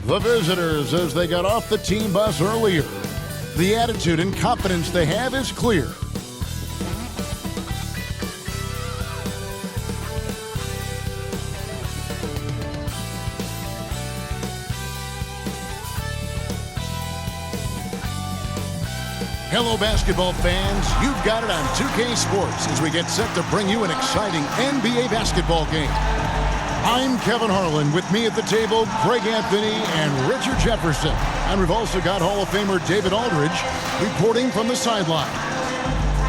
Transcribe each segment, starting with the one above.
The visitors, as they got off the team bus earlier, the attitude and confidence they have is clear. Hello, basketball fans. You've got it on 2K Sports as we get set to bring you an exciting NBA basketball game. I'm Kevin Harlan. With me at the table, Greg Anthony and Richard Jefferson. And we've also got Hall of Famer David Aldridge reporting from the sideline.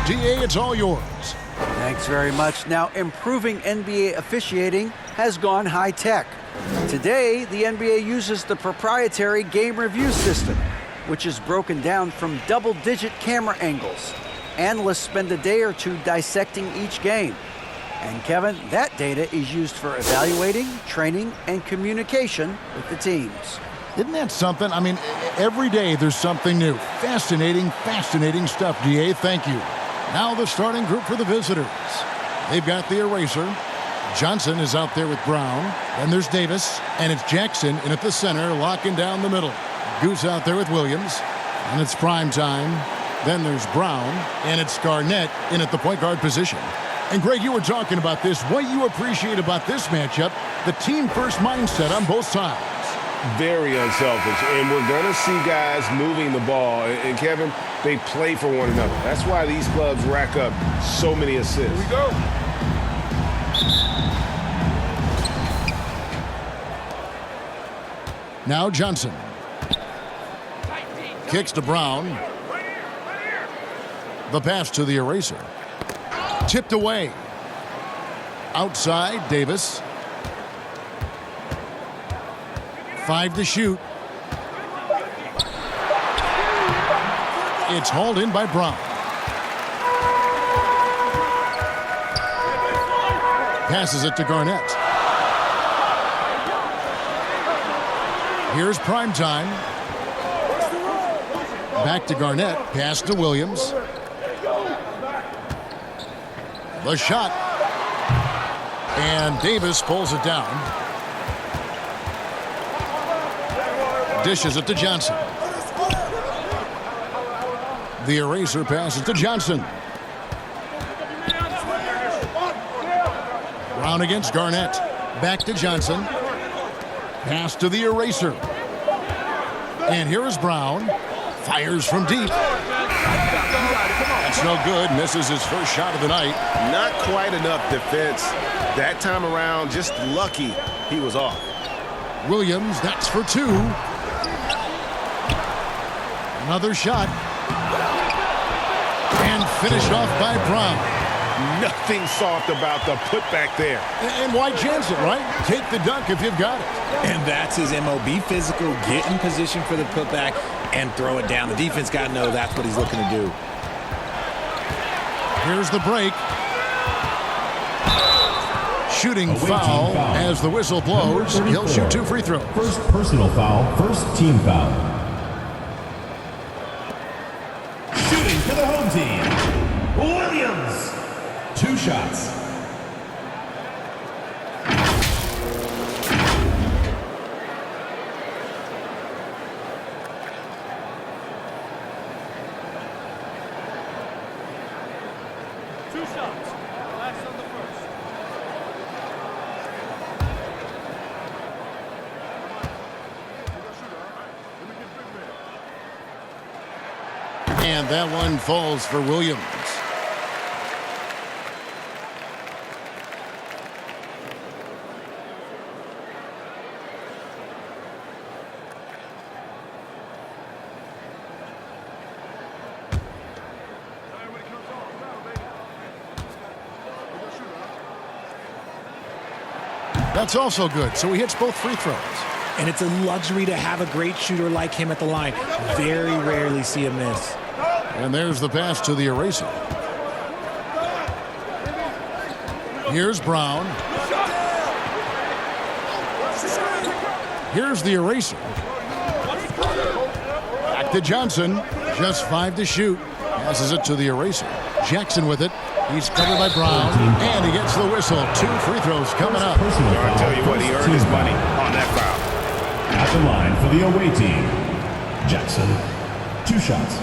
DA, it's all yours. Thanks very much. Now, improving NBA officiating has gone high-tech. Today, the NBA uses the proprietary game review system, which is broken down from double-digit camera angles. Analysts spend a day or two dissecting each game. And Kevin, that data is used for evaluating, training, and communication with the teams. Isn't that something? I mean, every day there's something new. Fascinating stuff, DA. Thank you. Now the starting group for the visitors. They've got the eraser. Johnson is out there with Brown. Then there's Davis. And it's Jackson in at the center, locking down the middle. Goose out there with Williams. And it's prime time. Then there's Brown. And it's Garnett in at the point guard position. And Greg, you were talking about this. What you appreciate about this matchup, the team-first mindset on both sides. Very unselfish, and we're going to see guys moving the ball. And Kevin, they play for one another. That's why these clubs rack up so many assists. Here we go. Now Johnson. Kicks to Brown. The pass to the eraser. Tipped away. Outside, Davis. 5 to shoot. It's hauled in by Brown. Passes it to Garnett. Here's prime time. Back to Garnett. Pass to Williams. The shot. And Davis pulls it down. Dishes it to Johnson. The eraser passes to Johnson. Brown against Garnett. Back to Johnson. Pass to the eraser. And here is Brown. Fires from deep. That's no good. Misses his first shot of the night. Not quite enough defense. That time around, just lucky he was off. Williams, that's for 2. Another shot. And finished off by Brown. Nothing soft about the putback there. And why chance it, right? Take the dunk if you've got it. And that's his MO. Be physical, get in position for the putback, and throw it down. The defense got to know that's what he's looking to do. Here's the break. Shooting foul as the whistle blows. He'll shoot 2 free throws. First personal foul, first team foul. Shooting for the home team, Williams. 2 shots. And that one falls for Williams. That's also good. So he hits both free throws. And it's a luxury to have a great shooter like him at the line. Very rarely see a miss. And there's the pass to the eraser. Here's Brown. Here's the eraser. Back to Johnson. Just 5 to shoot. Passes it to the eraser. Jackson with it. He's covered by Brown. And he gets the whistle. 2 free throws coming up. I tell you what, he earned his money on that foul. At the line for the away team, Jackson. 2 shots.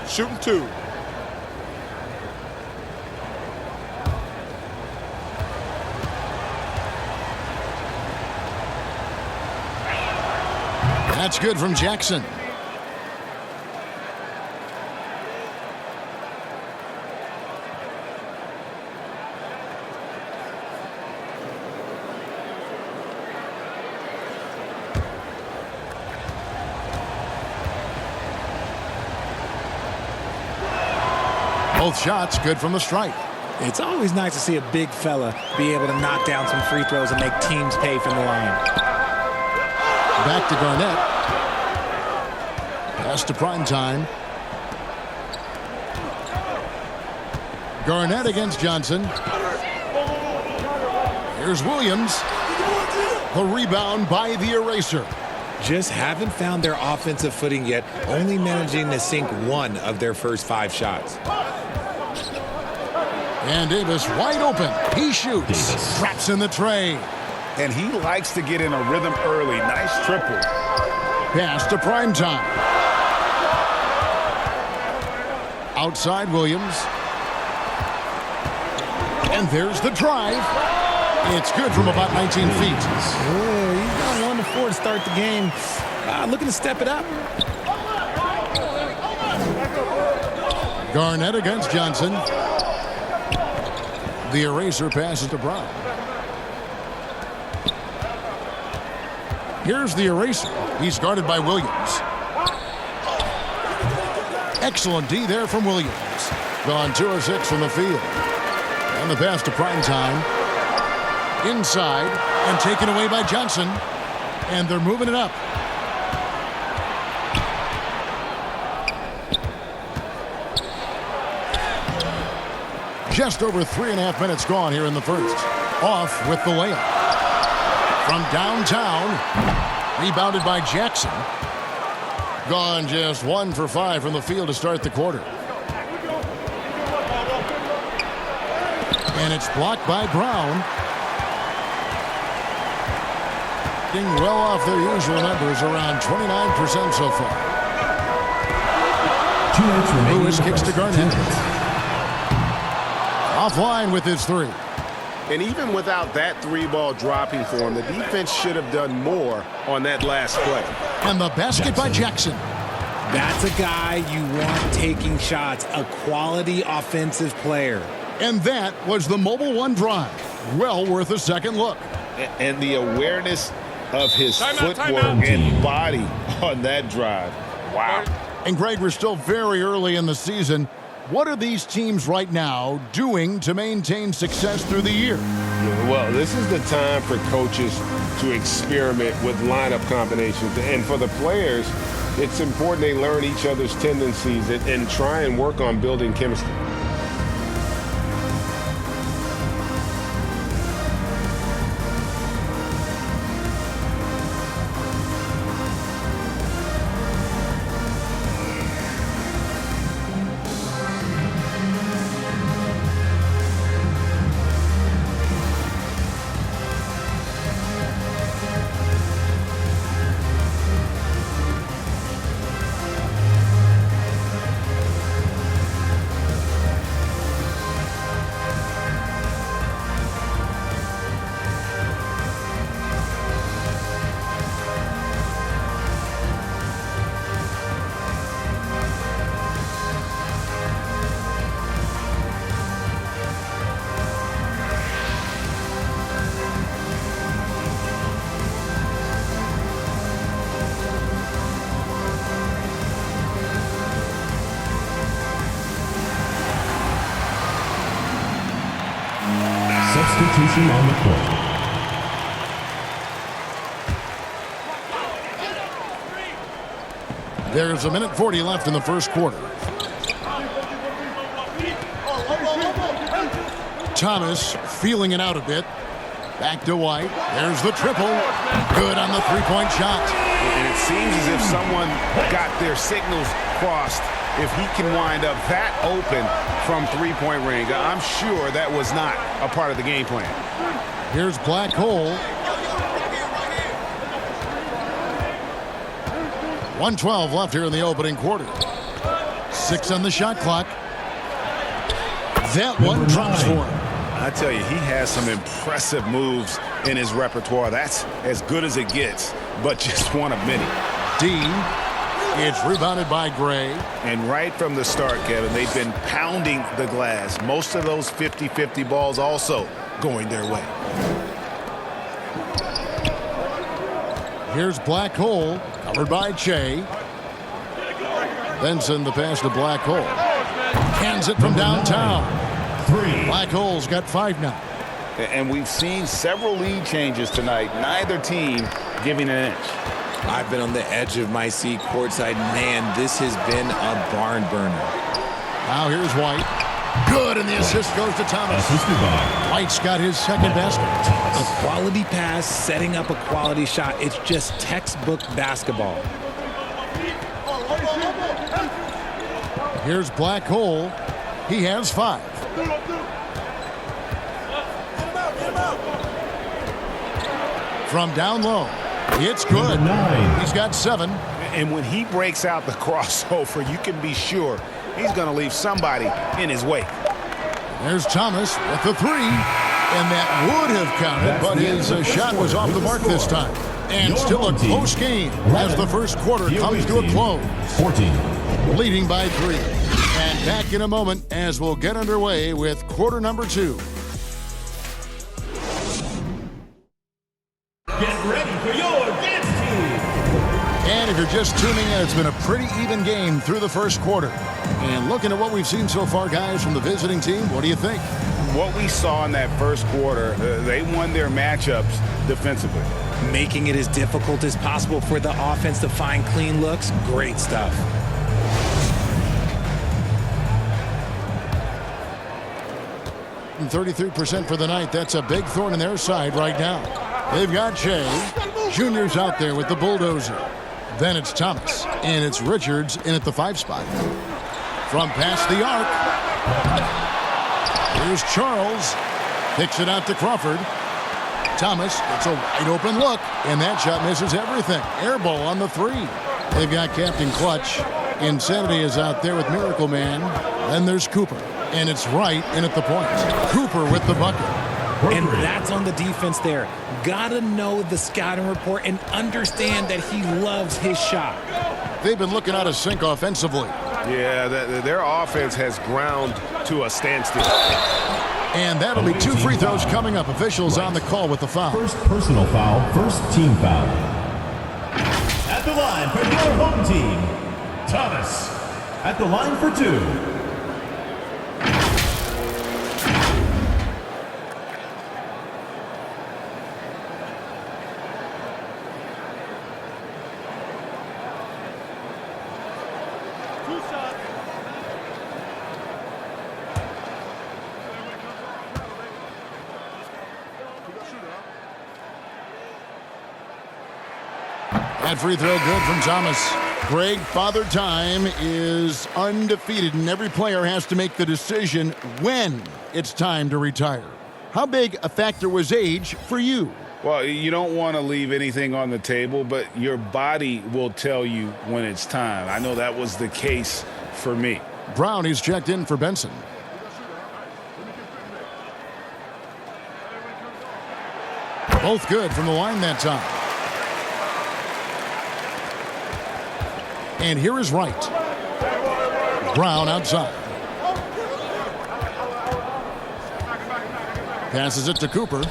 Shooting 2. That's good from Jackson. Both shots good from the stripe. It's always nice to see a big fella be able to knock down some free throws and make teams pay from the line. Back to Garnett. Pass to Prime Time. Garnett against Johnson. Here's Williams. The rebound by the eraser. Just haven't found their offensive footing yet, only managing to sink 1 of their first 5 shots. And Davis wide open. He shoots. Davis. Traps in the tray. And he likes to get in a rhythm early. Nice triple. Pass to Prime Time. Outside Williams. And there's the drive. It's good from about 19 feet. Oh, he's got 1-4 to start the game. Looking to step it up. Garnett against Johnson. The eraser passes to Brown. Here's the eraser. He's guarded by Williams. Excellent D there from Williams. Gone 2 of 6 from the field. And the pass to Prime Time. Inside and taken away by Johnson. And they're moving it up. Just over 3.5 minutes gone here in the first. Off with the layup. From downtown. Rebounded by Jackson. Gone just 1 for 5 from the field to start the quarter. And it's blocked by Brown. Getting well off their usual numbers, around 29% so far. 2 minutes remaining. Lewis in the kicks to first. Garnett. 2 minutes. Offline with his 3. And even without that 3-ball dropping for him, the defense should have done more on that last play. And the basket by Jackson. That's a guy you want taking shots, a quality offensive player. And that was the Mobile One drive. Well worth a second look. And the awareness of his footwork timeout. and body on that drive. Wow. And Greg, we're still very early in the season. What are these teams right now doing to maintain success through the year? Well, this is the time for coaches to experiment with lineup combinations. And for the players, it's important they learn each other's tendencies and try and work on building chemistry. Substitution on the court. There's 1:40 left in the first quarter. Thomas feeling it out a bit. Back to White. There's the triple. Good on the 3-point shot. And it's seems as if someone got their signals crossed. If he can wind up that open from three-point range, I'm sure that was not a part of the game plan. Here's Black Hole. 1:12 left here in the opening quarter. 6 on the shot clock. That one drops for him. I tell you, he has some impressive moves in his repertoire. That's as good as it gets, but just one of many. Dean. It's rebounded by Gray. And right from the start, Kevin, they've been pounding the glass. Most of those 50-50 balls also going their way. Here's Black Hole, covered by Che. Benson, the pass to Black Hole. Hands it from downtown. 3. Black Hole's got 5 now. And we've seen several lead changes tonight. Neither team giving an inch. I've been on the edge of my seat courtside. Man, this has been a barn burner. Now here's White. Good, and the assist goes to Thomas. Assisted by White's got his second basket. A quality pass, setting up a quality shot. It's just textbook basketball. Here's Black Hole. He has 5. From down low. It's good. 9. He's got 7. And when he breaks out the crossover, you can be sure he's going to leave somebody in his wake. There's Thomas with the 3. And that would have counted, but his shot was off the mark this time. And still a close game as the first quarter comes to a close. 14. Leading by 3. And back in a moment as we'll get underway with quarter number 2. Get ready for your dance team. And if you're just tuning in, it's been a pretty even game through the first quarter. And looking at what we've seen so far, guys, from the visiting team, what do you think? What we saw in that first quarter, they won their matchups defensively. Making it as difficult as possible for the offense to find clean looks. Great stuff. And 33% for the night. That's a big thorn in their side right now. They've got Che. Junior's out there with the bulldozer. Then it's Thomas. And it's Richards in at the 5 spot. From past the arc. Here's Charles. Kicks it out to Crawford. Thomas gets a wide open look. And that shot misses everything. Air ball on the 3. They've got Captain Clutch. Insanity is out there with Miracle Man. Then there's Cooper. And it's right in at the point. Cooper with the bucket. And that's on the defense there. Gotta know the scouting report and understand that he loves his shot. They've been looking out of sync offensively. Yeah, their offense has ground to a standstill. And that'll be 2 free throws coming up. Officials on the call with the foul. First personal foul, first team foul. At the line for your home team, Thomas. At the line for 2. That free throw good from Thomas. Greg, Father Time is undefeated, and every player has to make the decision when it's time to retire. How big a factor was age for you? Well, you don't want to leave anything on the table, but your body will tell you when it's time. I know that was the case for me. Brown, he's checked in for Benson. Both good from the line that time. And here is Wright. Brown outside. Passes it to Cooper.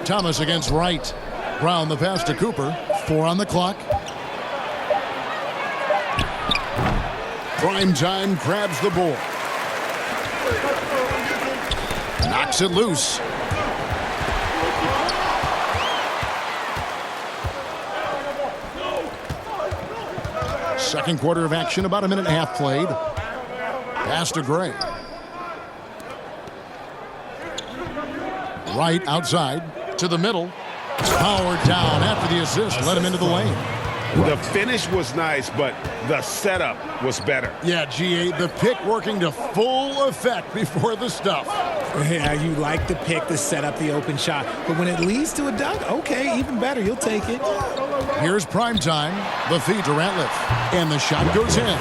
Thomas against Wright. Brown the pass to Cooper. 4 on the clock. Prime time grabs the ball. Knocks it loose. Second quarter of action, about a minute and a half played. Pass to Gray. Right outside to the middle. Powered down after the assist. Let him into the lane. The finish was nice, but the setup was better. Yeah, GA, the pick working to full effect before the stuff. Yeah, you like the pick to set up the open shot. But when it leads to a dunk, okay, even better. You'll take it. Here's prime time. The feed to Ratliff. And the shot goes in.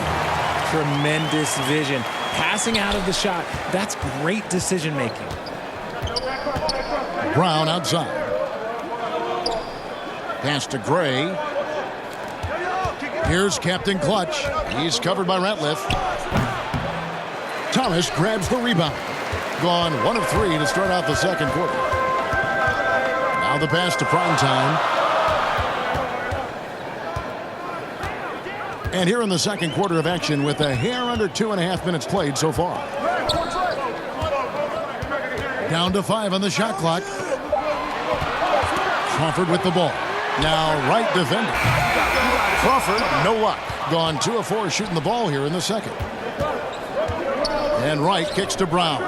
Tremendous vision. Passing out of the shot, that's great decision making. Brown outside. Pass to Gray. Here's Captain Clutch. He's covered by Ratliff. Thomas grabs the rebound. Gone 1 of 3 to start out the second quarter. Now the pass to prime time. And here in the second quarter of action with a hair under 2.5 minutes played so far. Down to 5 on the shot clock. Crawford with the ball. Now right defender. Crawford, no luck. Gone 2 of 4 shooting the ball here in the second. And Wright kicks to Brown.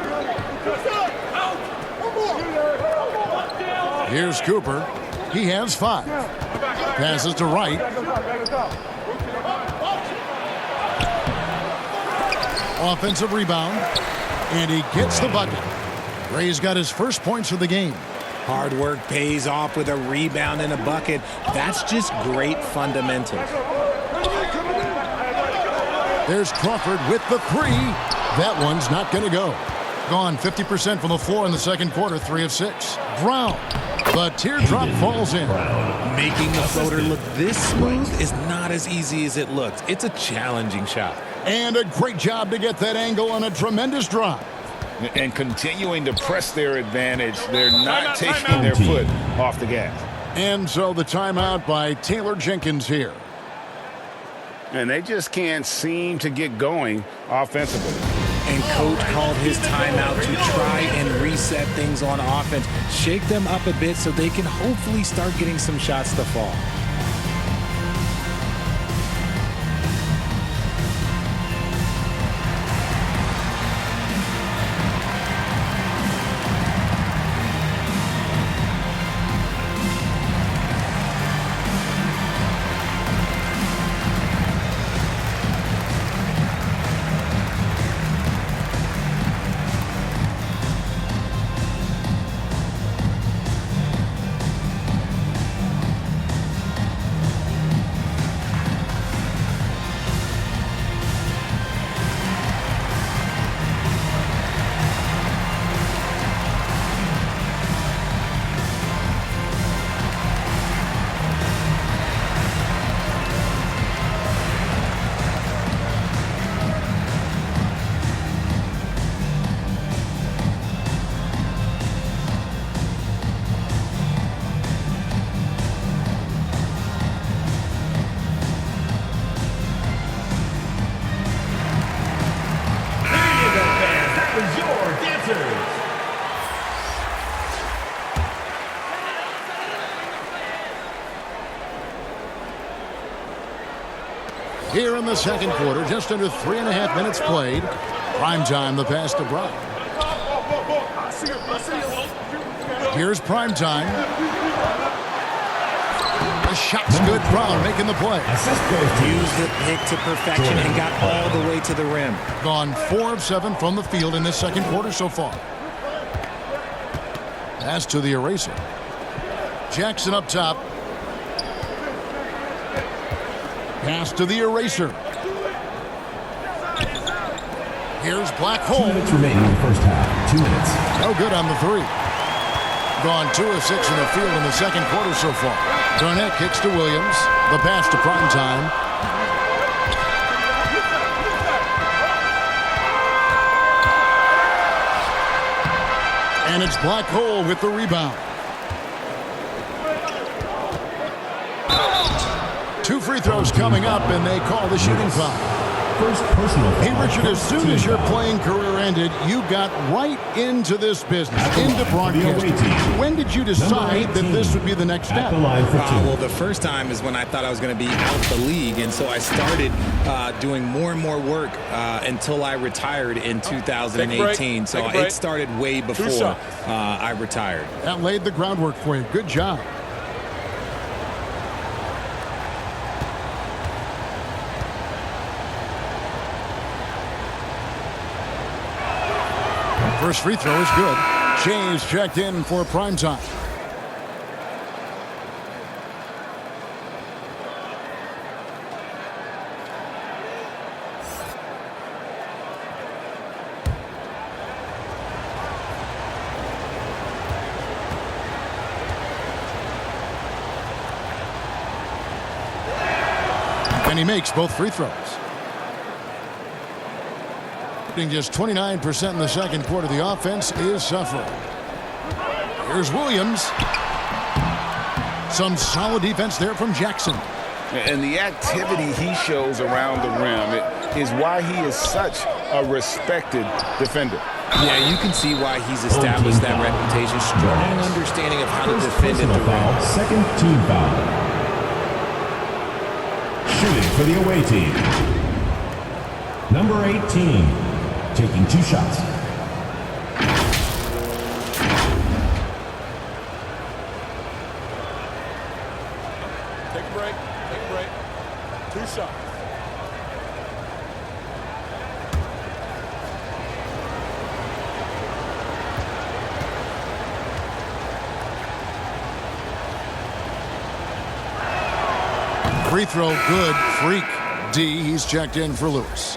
Here's Cooper. He has 5. Passes to Wright. Offensive rebound. And he gets the bucket. Gray's got his first points of the game. Hard work pays off with a rebound and a bucket. That's just great fundamentals. There's Crawford with the 3. That one's not going to go. Gone 50% from the floor in the second quarter, 3 of 6. Brown. The teardrop falls in. Making a floater look this smooth is not as easy as it looks. It's a challenging shot. And a great job to get that angle on a tremendous drive. And continuing to press their advantage. They're not taking their foot off the gas. And so the timeout by Taylor Jenkins here. And they just can't seem to get going offensively. And coach called his timeout to try and reset things on offense. Shake them up a bit so they can hopefully start getting some shots to fall. Here in the second quarter, just under 3.5 minutes played. Prime time, the pass to Brown. Here's prime time. The shot's good. Brown making the play. Used the pick to perfection and got all the way to the rim. Gone 4 of 7 from the field in this second quarter so far. Pass to the eraser. Jackson up top. Pass to the eraser. Here's Black Hole. 2 minutes remaining in the first half. 2 minutes. No good on the 3. Gone 2 of 6 in the field in the second quarter so far. Garnett kicks to Williams. The pass to prime time. And it's Black Hole with the rebound. 2 free throws coming up, and they call the shooting foul. first personal foul. Hey, Richard, as soon as your Team foul. playing career ended, you got right into this business, into broadcasting. When did you decide that this would be the next At step? the line for two. Well, the first time is when I thought I was going to be out the league, and so I started doing more and more work until I retired in 2018. So it started way before I retired. That laid the groundwork for you. Good job. First free throw is good. James checked in for prime time. And he makes both free throws. Just 29% in the second quarter. The offense is suffering. Here's Williams. Some solid defense there from Jackson. And the activity he shows around the rim is why he is such a respected defender. Yeah, you can see why he's established that reputation. Strong understanding of how to defend at the rim. Second team foul. Shooting for the away team. Number 18. Taking two shots. Take a break. Two shots. Free throw good. Freak D. He's checked in for Lewis.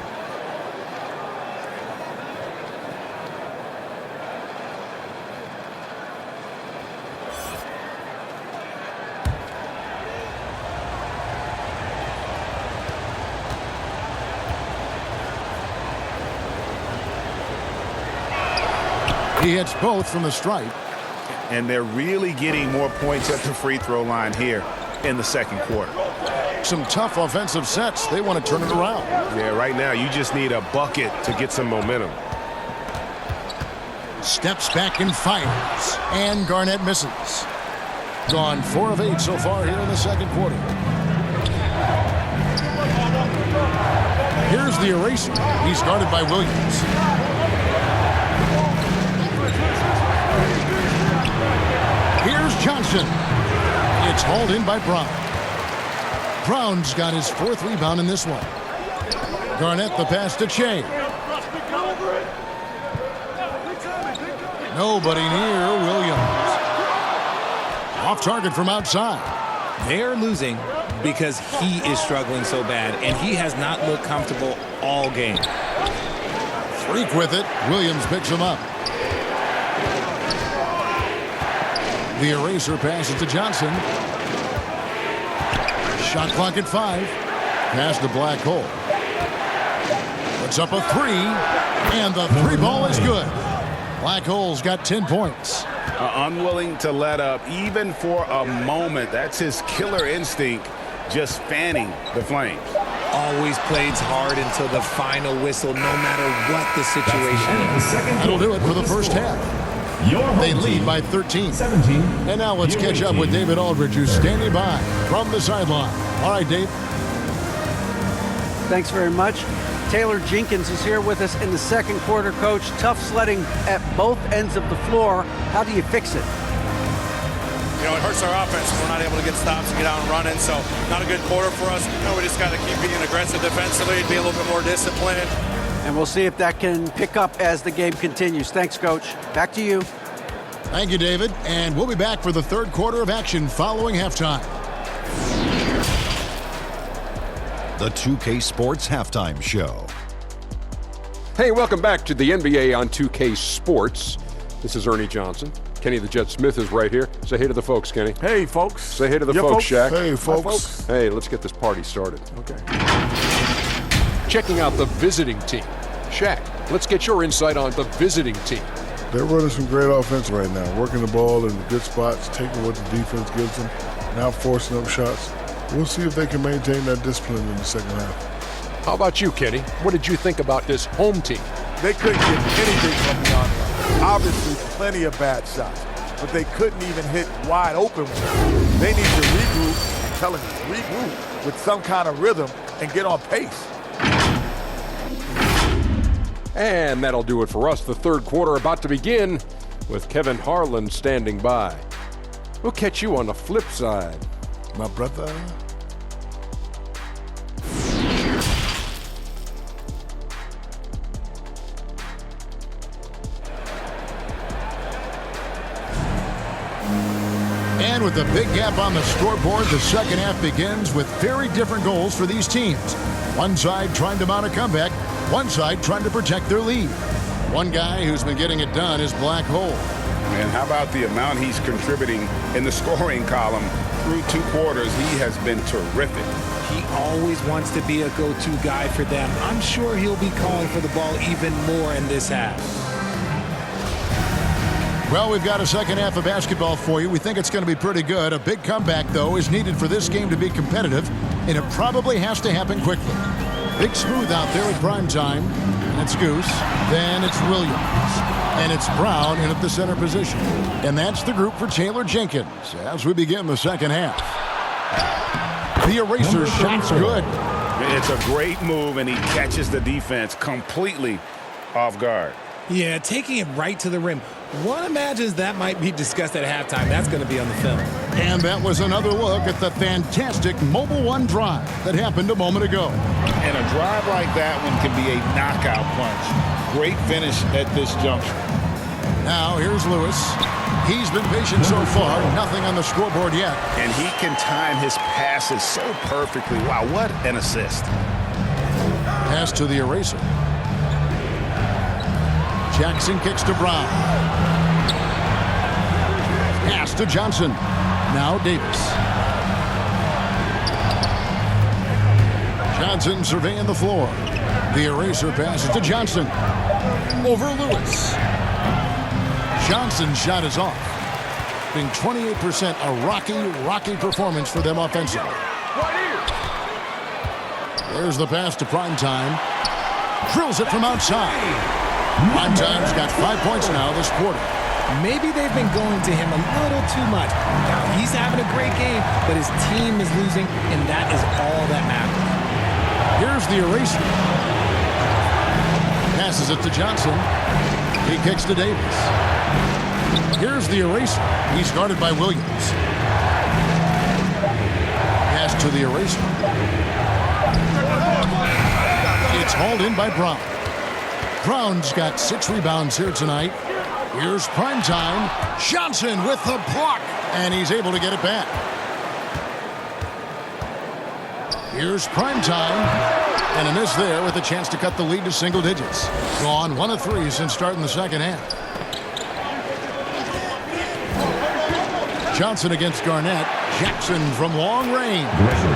He hits both from the stripe. And they're really getting more points at the free throw line here in the second quarter. Some tough offensive sets. They want to turn it around. Yeah, right now you just need a bucket to get some momentum. Steps back and fires. And Garnett misses. Gone 4 of 8 so far here in the second quarter. Here's the eraser. He's guarded by Williams. Here's Johnson. It's hauled in by Brown. Brown's got his 4th rebound in this one. Garnett the pass to Che. Nobody near Williams. Off target from outside. They're losing because he is struggling so bad, and he has not looked comfortable all game. Freak with it. Williams picks him up. The eraser passes to Johnson. Shot clock at 5. Pass to Black Hole. Puts up a 3. And the 3 ball is good. Black Hole's got 10 points. Unwilling to let up even for a moment. That's his killer instinct, just fanning the flames. Always plays hard until the final whistle, no matter what the situation is. That'll do it for the first half. They lead by 13. 17. And now let's catch up with David Aldridge, who's standing by from the sideline. All right, Dave. Thanks very much. Taylor Jenkins is here with us in the second quarter, Coach. Tough sledding at both ends of the floor. How do you fix it? You know, it hurts our offense. We're not able to get stops and get out and running, so not a good quarter for us. You know, we just got to keep being aggressive defensively, be a little bit more disciplined. And we'll see if that can pick up as the game continues. Thanks, Coach. Back to you. Thank you, David. And we'll be back for the third quarter of action following halftime. The 2K Sports Halftime Show. Hey, welcome back to the NBA on 2K Sports. This is Ernie Johnson. Kenny the Jet Smith is right here. Say hey to the folks, Kenny. Hey, folks. Say hey to the folks, Shaq. Hey, folks. Hey, let's get this party started. Okay. Checking out the visiting team. Shaq, let's get your insight on the visiting team. They're running some great offense right now, working the ball in the good spots, taking what the defense gives them, now forcing up shots. We'll see if they can maintain that discipline in the second half. How about you, Kenny? What did you think about this home team? They couldn't get anything from the on-run. Obviously, plenty of bad shots, but they couldn't even hit wide open ones. They need to regroup, I'm telling you, regroup with some kind of rhythm and get on pace. And that'll do it for us. The third quarter about to begin with Kevin Harlan standing by. We'll catch you on the flip side, My brother. And with a big gap on the scoreboard, the second half begins with very different goals for these teams. One side trying to mount a comeback, one side trying to protect their lead. One guy who's been getting it done is Black Hole. And how about the amount he's contributing in the scoring column through 2 quarters? He has been terrific. He always wants to be a go-to guy for them. I'm sure he'll be calling for the ball even more in this half. Well, we've got a second half of basketball for you. We think it's going to be pretty good. A big comeback, though, is needed for this game to be competitive, and it probably has to happen quickly. Big Smooth out there at prime time, and it's Goose. Then it's Williams, and it's Brown in at the center position. And that's the group for Taylor Jenkins as we begin the second half. The eraser shot's good. It's a great move, and he catches the defense completely off guard. Yeah, taking it right to the rim. One imagines that might be discussed at halftime. That's going to be on the film. And that was another look at the fantastic Mobile One drive that happened a moment ago. And a drive like that one can be a knockout punch. Great finish at this juncture. Now here's Lewis. He's been patient so far. Nothing on the scoreboard yet. And he can time his passes so perfectly. Wow, what an assist. Pass to the eraser. Jackson kicks to Brown. Pass to Johnson. Now Davis. Johnson surveying the floor. The eraser passes to Johnson. Over Lewis. Johnson's shot is off. Being 28%, a rocky performance for them offensively. There's the pass to Primetime. Drills it from outside. Primetime's got 5 points now this quarter. Maybe they've been going to him a little too much. Now, he's having a great game, but his team is losing, and that is all that matters. Here's the eraser. Passes it to Johnson. He kicks to Davis. Here's the eraser. He's guarded by Williams. Pass to the eraser. It's hauled in by Brown. Brown's got 6 rebounds here tonight. Here's Primetime. Johnson with the block, and he's able to get it back. Here's Primetime, and a miss there with a chance to cut the lead to single digits. Gone 1 of 3 since starting the second half. Johnson against Garnett. Jackson from long range.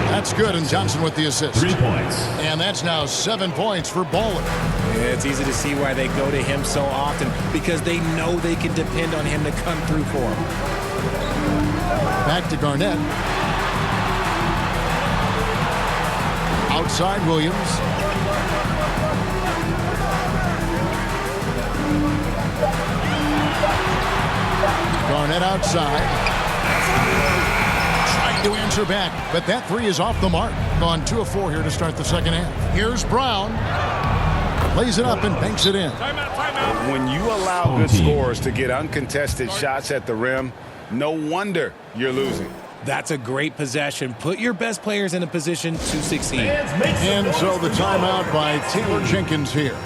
That's good, and Johnson with the assist. 3 points. And that's now 7 points for Bowler. Yeah, it's easy to see why they go to him so often, because they know they can depend on him to come through for them. Back to Garnett. Outside Williams. Garnett outside. Trying to answer back, but that 3 is off the mark. Gone 2 of 4 here to start the second half. Here's Brown. Lays it up and banks it in. When you allow good scorers to get uncontested shots at the rim, no wonder you're losing. That's a great possession. Put your best players in a position to succeed. And so the timeout by Taylor Jenkins here.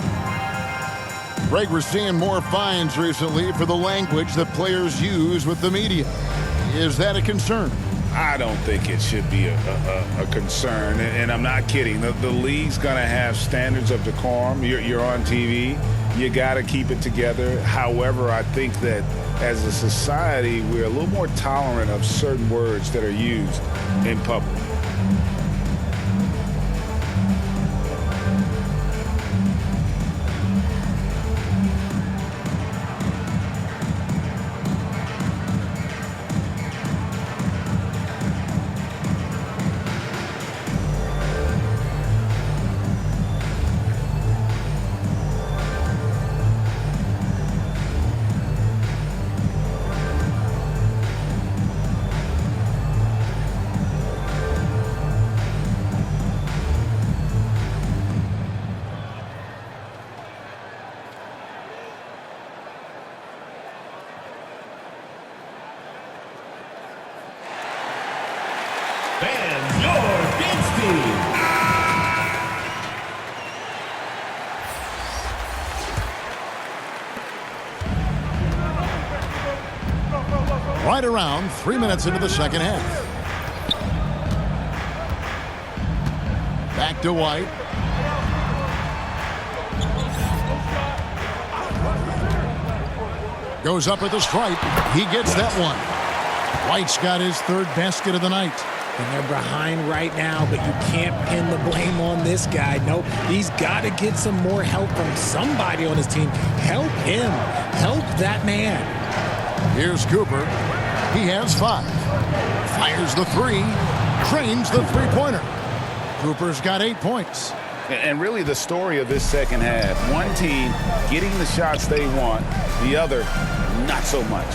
Greg, we're seeing more fines recently for the language that players use with the media. Is that a concern? I don't think it should be a concern, and I'm not kidding. The league's going to have standards of decorum. You're on TV. You got to keep it together. However, I think that as a society, we're a little more tolerant of certain words that are used in public. team. Right around 3 minutes into the second half. Back to White. Goes up at the stripe. He gets that one. White's got his third basket of the night. And they're behind right now, but you can't pin the blame on this guy. Nope, he's got to get some more help from somebody on his team. Help him. Help that man. Here's Cooper. He has 5. Fires the 3. Trains the three-pointer. Cooper's got 8 points. And really the story of this second half, one team getting the shots they want, the other not so much.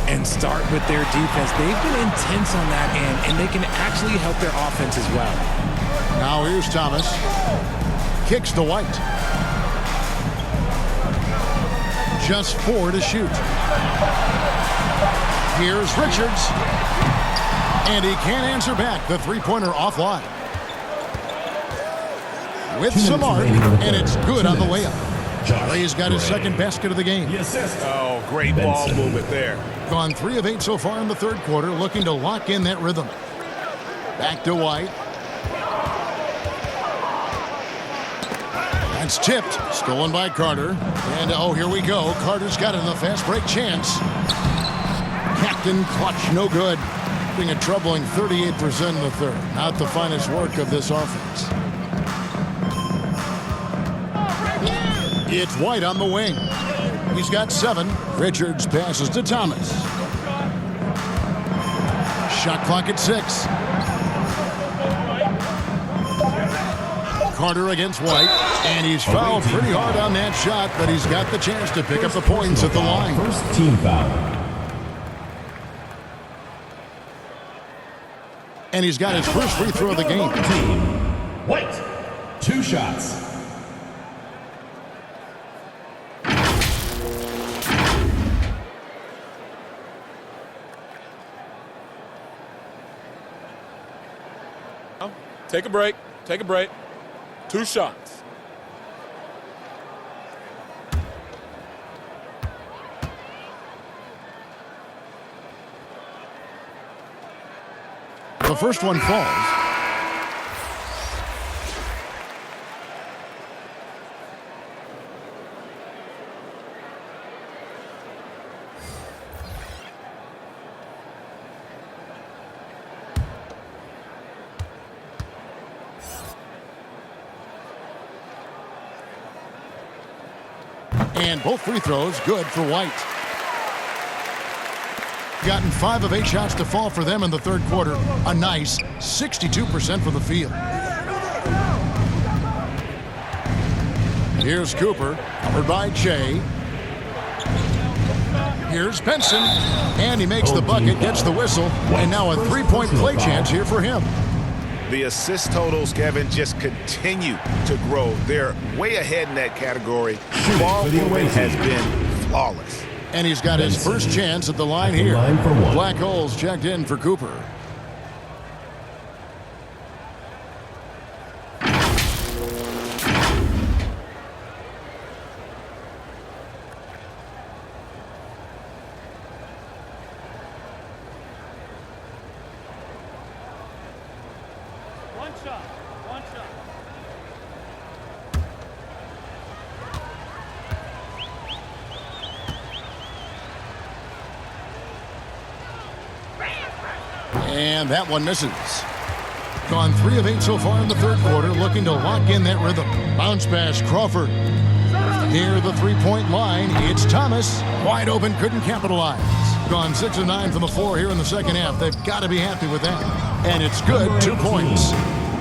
And start with their defense. They've been intense on that end, and they can actually help their offense as well. Now here's Thomas. Kicks to White. Just 4 to shoot. Here's Richards. And he can't answer back. The three-pointer offline. With some art, and it's good on the layup. Ray's got his second basket of the game. Oh, great ball movement there. Gone 3 of 8 so far in the third quarter, looking to lock in that rhythm. Back to White. That's tipped. Stolen by Carter. And, oh, here we go. Carter's got it in the fast break chance. Captain clutch, no good. Being a troubling 38% in the third. Not the finest work of this offense. It's White on the wing. He's got 7. Richards passes to Thomas. Shot clock at 6. Carter against White, and he's fouled pretty hard on that shot, but he's got the chance to pick up the points at the line. First team foul. And he's got his first free throw of the game. Team White, 2 shots. Take a break. Take a break. 2 shots. The first one falls. And both free throws good for White. Gotten 5 of 8 shots to fall for them in the third quarter. A nice 62% from the field. Here's Cooper, covered by Che. Here's Benson, and he makes the bucket, gets the whistle, and now a 3-point play chance here for him. The assist totals, Kevin, just continue to grow. They're way ahead in that category. Ball movement has been flawless. And he's got his first chance at the line here. Black holes checked in for Cooper. And that one misses. Gone 3 of 8 so far in the third quarter, looking to lock in that rhythm. Bounce pass, Crawford. Near the 3-point line, it's Thomas. Wide open, couldn't capitalize. Gone 6 of 9 from the floor here in the second half. They've got to be happy with that. And it's good, 2 points.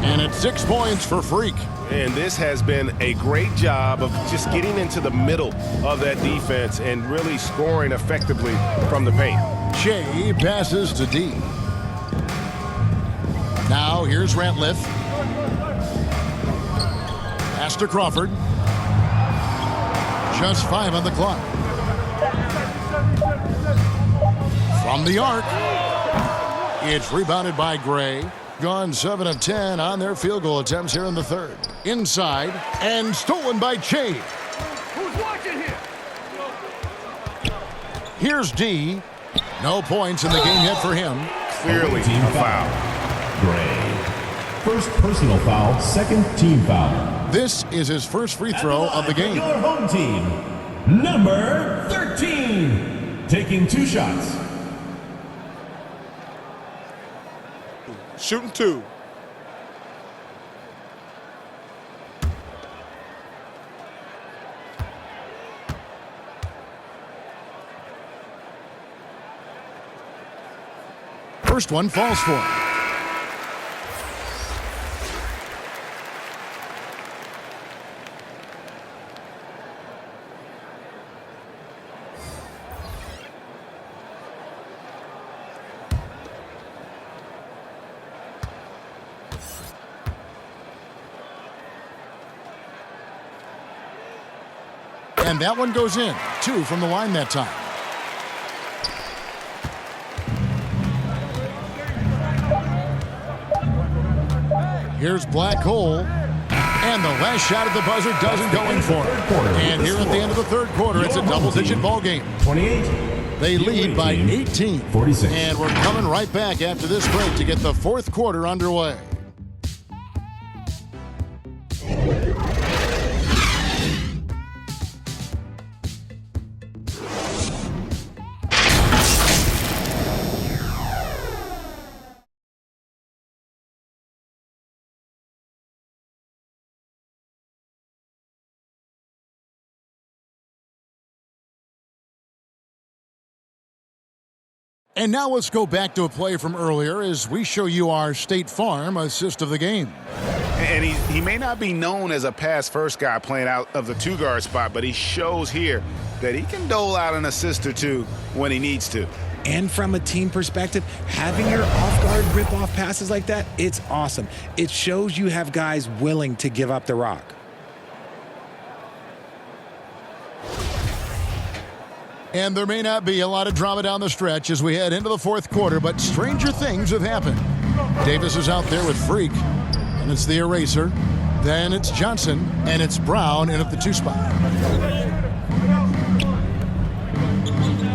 And it's 6 points for Freak. And this has been a great job of just getting into the middle of that defense and really scoring effectively from the paint. Che passes to D. Now here's Ratliff. Pass to Crawford. Just 5 on the clock. From the arc. It's rebounded by Gray. Gone 7 of 10 on their field goal attempts here in the third. Inside and stolen by Che. Who's watching here? Here's D. No points in the game yet for him. Clearly a foul. Gray. First personal foul, second team foul. This is his first free throw of the game. Your home team, number 13, taking 2 shots. Shooting 2. First one falls for him. And that one goes in. 2 from the line that time. Here's Black Hole. And the last shot at the buzzer doesn't go in for him. And here at the end of the third quarter, it's a double-digit ball game. 28. They lead by 18. 46. And we're coming right back after this break to get the fourth quarter underway. And now let's go back to a play from earlier as we show you our State Farm assist of the game. And he may not be known as a pass-first guy playing out of the 2-guard spot, but he shows here that he can dole out an assist or two when he needs to. And from a team perspective, having your off-guard rip-off passes like that, it's awesome. It shows you have guys willing to give up the rock. And there may not be a lot of drama down the stretch as we head into the fourth quarter, but stranger things have happened. Davis is out there with Freak, and it's the eraser. Then it's Johnson, and it's Brown in at the 2 spot.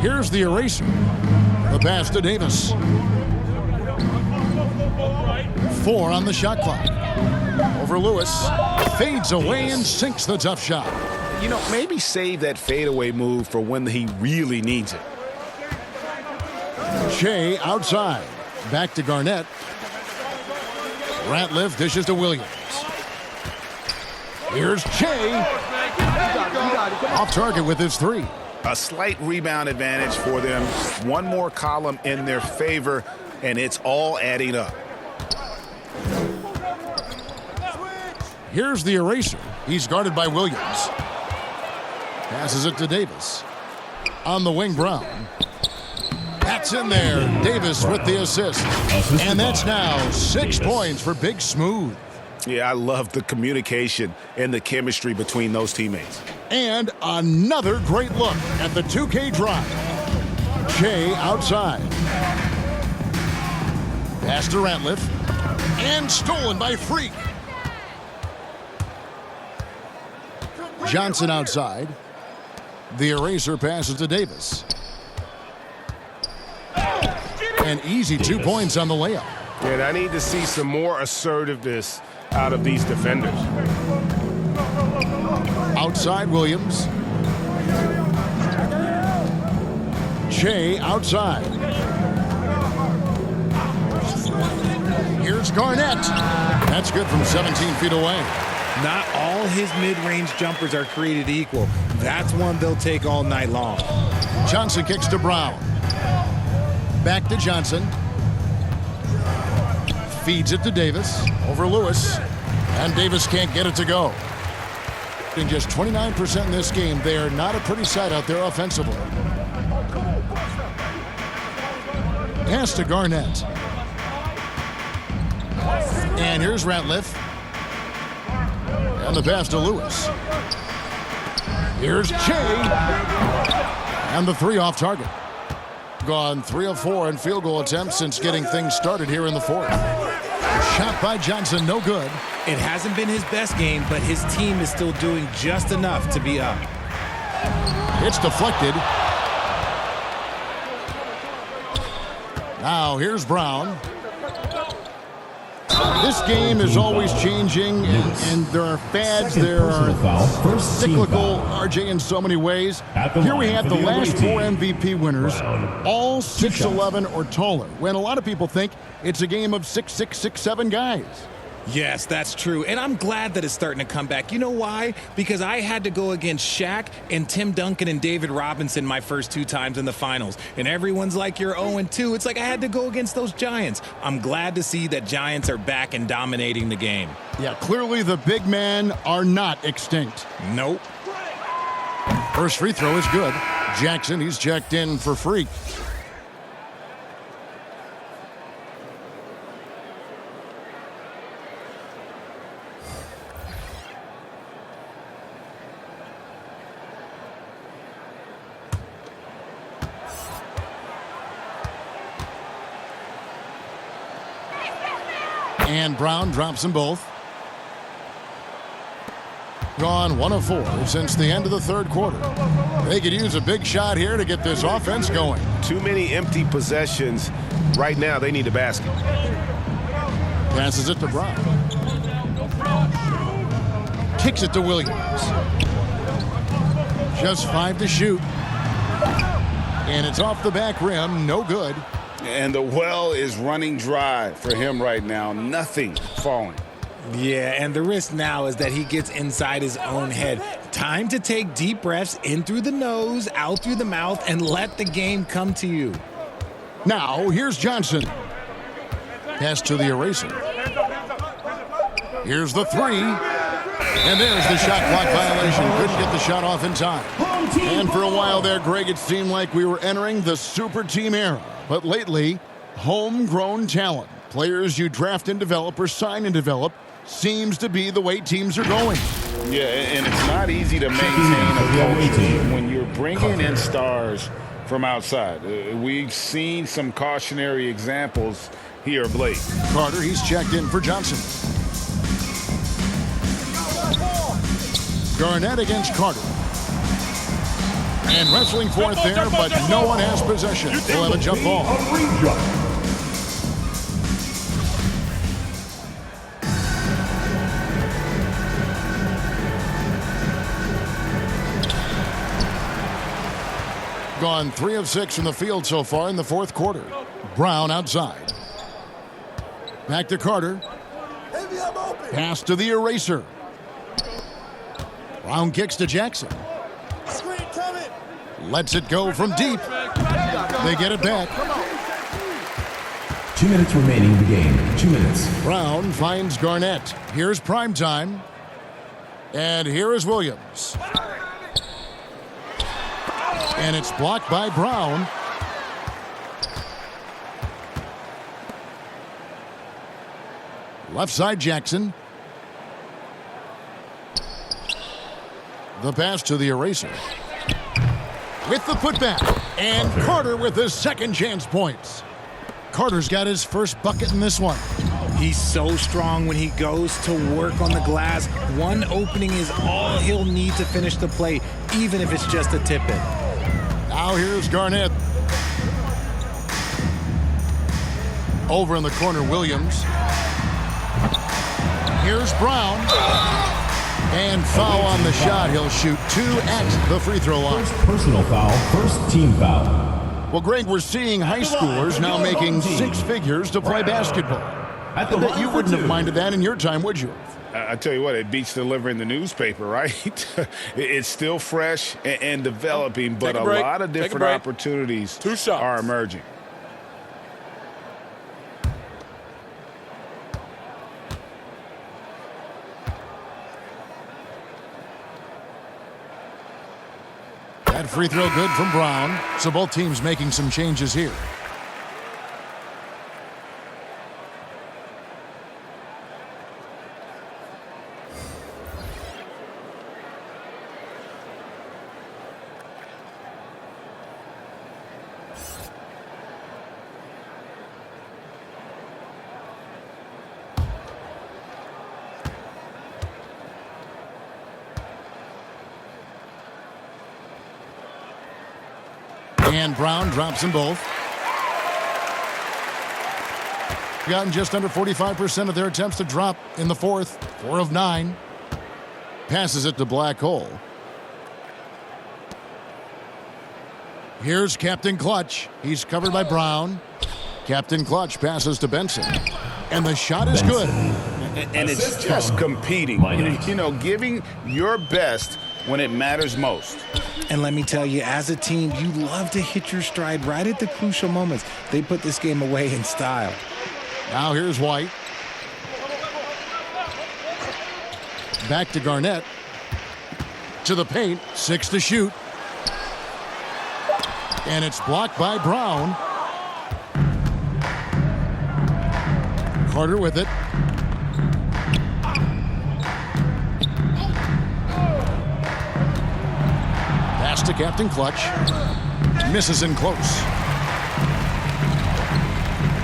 Here's the eraser. The pass to Davis. 4 on the shot clock. Over Lewis. Fades away and sinks the tough shot. You know, maybe save that fadeaway move for when he really needs it. Che outside. Back to Garnett. Ratliff dishes to Williams. Here's Che. Off target with his 3. A slight rebound advantage for them. One more column in their favor, and it's all adding up. Here's the eraser. He's guarded by Williams. Passes it to Davis. On the wing, Brown. That's in there. Davis with the assist. And that's now 6 points for Big Smooth. Yeah, I love the communication and the chemistry between those teammates. And another great look at the 2K drive. Che outside. Pass to Ratliff. And stolen by Freak. Johnson outside. The eraser passes to Davis. An easy 2 points on the layup. And I need to see some more assertiveness out of these defenders. Outside Williams. Che outside. Here's Garnett. That's good from 17 feet away. Not all his mid-range jumpers are created equal. That's one they'll take all night long. Johnson kicks to Brown. Back to Johnson. Feeds it to Davis. Over Lewis. And Davis can't get it to go. In just 29% in this game, they are not a pretty sight out there offensively. Pass to Garnett. And here's Ratliff. And the pass to Lewis. Here's Che. And the 3 off target. Gone 3 of 4 in field goal attempts since getting things started here in the fourth. Shot by Johnson, no good. It hasn't been his best game, but his team is still doing just enough to be up. It's deflected. Now here's Brown. This game is always changing, and there are fads, there are cyclical, RJ, in so many ways. Here we have the last 4 MVP winners, all 6'11" or taller, when a lot of people think it's a game of 6'6", 6'7" guys. Yes, that's true. And I'm glad that it's starting to come back. You know why? Because I had to go against Shaq and Tim Duncan and David Robinson my first 2 times in the finals. And everyone's like, you're 0-2. It's like I had to go against those Giants. I'm glad to see that Giants are back and dominating the game. Yeah, clearly the big men are not extinct. Nope. First free throw is good. Jackson, he's checked in for free. And Brown drops them both. Gone 1 of 4 since the end of the third quarter. They could use a big shot here to get this offense going. Too many empty possessions. Right now, they need a basket. Passes it to Brown. Kicks it to Williams. Just 5 to shoot. And it's off the back rim. No good. And the well is running dry for him right now. Nothing falling. Yeah, and the risk now is that he gets inside his own head. Time to take deep breaths in through the nose, out through the mouth, and let the game come to you. Now, here's Johnson. Pass to the eraser. Here's the 3. And there's the shot clock violation. Couldn't get the shot off in time. And for a while there, Greg, it seemed like we were entering the super team era. But lately, homegrown talent, players you draft and develop or sign and develop, seems to be the way teams are going. Yeah, and it's not easy to maintain a culture when you're bringing in stars from outside. We've seen some cautionary examples here of late. Carter, he's checked in for Johnson. Garnett against Carter. And wrestling for it there, but no one has possession. They'll have a jump ball. Gone 3 of 6 from the field so far in the fourth quarter. Brown outside. Back to Carter. Pass to the eraser. Brown kicks to Jackson. Lets it go from deep. They get it back. 2 minutes remaining in the game. 2 minutes. Brown finds Garnett. Here's prime time. And here is Williams. And it's blocked by Brown. Left side Jackson. The pass to the eraser. With the putback. And Carter with his second chance points. Carter's got his first bucket in this one. He's so strong when he goes to work on the glass. One opening is all he'll need to finish the play, even if it's just a tip-in. Now here's Garnett. Over in the corner, Williams. Here's Brown. And foul on the shot. He'll shoot 2 at the free throw line. First personal foul, first team foul. Well, Greg, we're seeing high schoolers now making 6 figures to play basketball. I bet you wouldn't have minded that in your time, would you? I tell you what, it beats delivering the newspaper, right? It's still fresh and developing, but a lot of different opportunities are emerging. That free throw good from Brown. So both teams making some changes here. And Brown drops them both. Gotten just under 45% of their attempts to drop in the fourth. 4 of 9. Passes it to Black Hole. Here's Captain Clutch. He's covered by Brown. Captain Clutch passes to Benson. And the shot is good. And it's just competing. You know, giving your best when it matters most. And let me tell you, as a team, you love to hit your stride right at the crucial moments. They put this game away in style. Now here's White. Back to Garnett. To the paint. 6 to shoot. And it's blocked by Brown. Carter with it. Pass to Captain Clutch. Misses in close.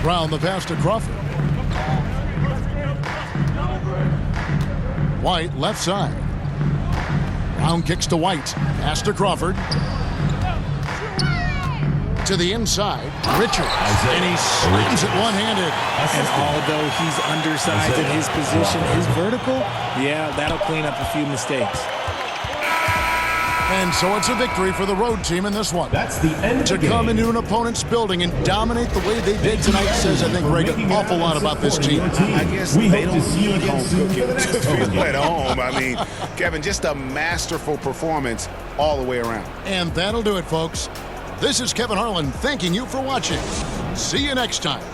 Brown the pass to Crawford. White left side. Brown kicks to White. Pass to Crawford. To the inside. Richards. And he slams it one-handed. And although he's undersized in his position, his vertical, yeah, that'll clean up a few mistakes. And so it's a victory for the road team in this one. That's the end of the game. To come into an opponent's building and dominate the way they did tonight says, I think, Greg, an awful lot about this team. I guess We they hope to don't see you need again home soon cooking for the to next feel game. at home. I mean, Kevin, just a masterful performance all the way around. And that'll do it, folks. This is Kevin Harlan thanking you for watching. See you next time.